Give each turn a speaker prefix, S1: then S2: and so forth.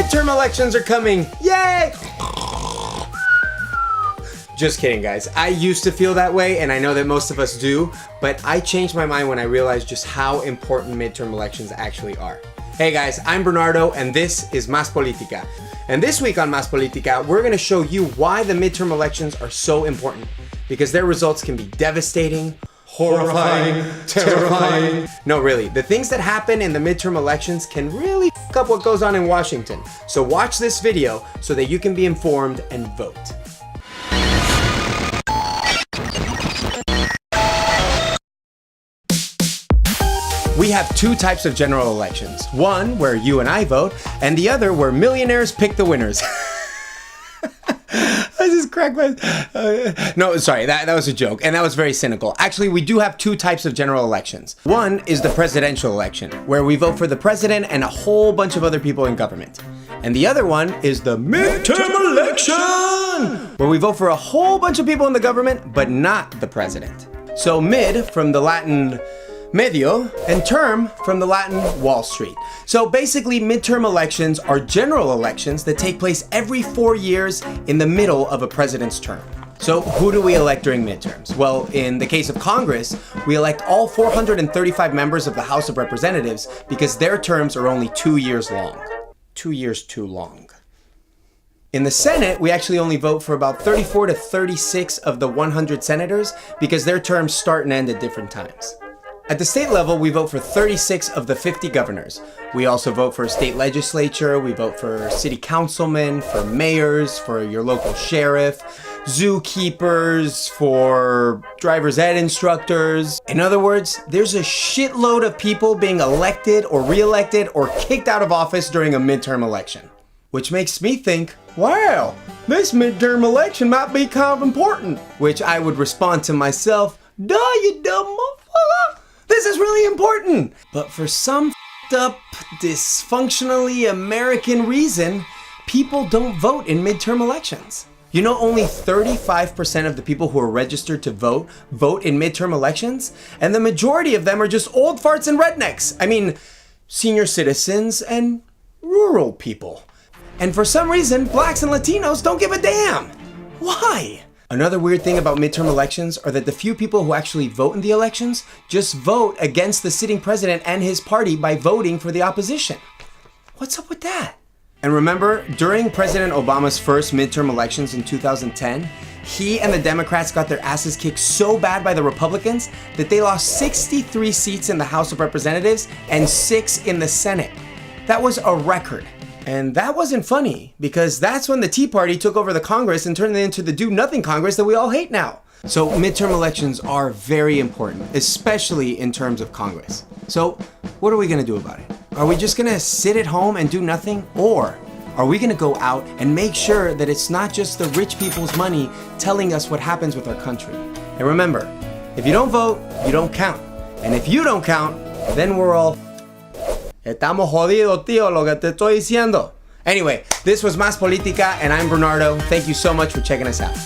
S1: midterm elections are coming. Yay! Just kidding, guys. I used to feel that way, and I know that most of us do, but I changed my mind when I realized just how important midterm elections actually are. Hey guys, I'm Bernardo, and this is Más Política. And this week on Más Política, we're gonna show you why the midterm elections are so important, because their results can be devastating, horrifying, terrifying. No, really, the things that happen in the midterm elections can really f up what goes on in Washington. So watch this video so that you can be informed and vote. We have two types of general elections. One where you and I vote, and the other where millionaires pick the winners. I just cracked my... no, sorry, that was a joke, and that was very cynical. Actually, we do have two types of general elections. One is the presidential election, where we vote for the president and a whole bunch of other people in government. And the other one is the midterm election, where we vote for a whole bunch of people in the government, but not the president. So mid, from the Latin medio, and term from the Latin Wall Street. So basically, midterm elections are general elections that take place every 4 years in the middle of a president's term. So who do we elect during midterms? Well, in the case of Congress, we elect all 435 members of the House of Representatives because their terms are only 2 years long. 2 years too long. In the Senate, we actually only vote for about 34 to 36 of the 100 senators because their terms start and end at different times. At the state level, we vote for 36 of the 50 governors. We also vote for a state legislature, we vote for city councilmen, for mayors, for your local sheriff, zookeepers, for driver's ed instructors. In other words, there's a shitload of people being elected or re-elected or kicked out of office during a midterm election. Which makes me think, wow, this midterm election might be kind of important. Which I would respond to myself, duh, you dumb motherfucker. This is really important! But for some f***ed up, dysfunctionally American reason, people don't vote in midterm elections. You know, only 35% of the people who are registered to vote in midterm elections, and the majority of them are just old farts and rednecks. I mean, senior citizens and rural people. And for some reason, blacks and Latinos don't give a damn. Why? Another weird thing about midterm elections are that the few people who actually vote in the elections just vote against the sitting president and his party by voting for the opposition. What's up with that? And remember, during President Obama's first midterm elections in 2010, he and the Democrats got their asses kicked so bad by the Republicans that they lost 63 seats in the House of Representatives and 6 in the Senate. That was a record. And that wasn't funny, because that's when the Tea Party took over the Congress and turned it into the do-nothing Congress that we all hate now. So midterm elections are very important, especially in terms of Congress. So what are we gonna do about it? Are we just gonna sit at home and do nothing? Or are we gonna go out and make sure that it's not just the rich people's money telling us what happens with our country? And remember, if you don't vote, you don't count. And if you don't count, then we're all... Estamos jodidos, tío, lo que te estoy diciendo. Anyway, this was Más Política, and I'm Bernardo. Thank you so much for checking us out.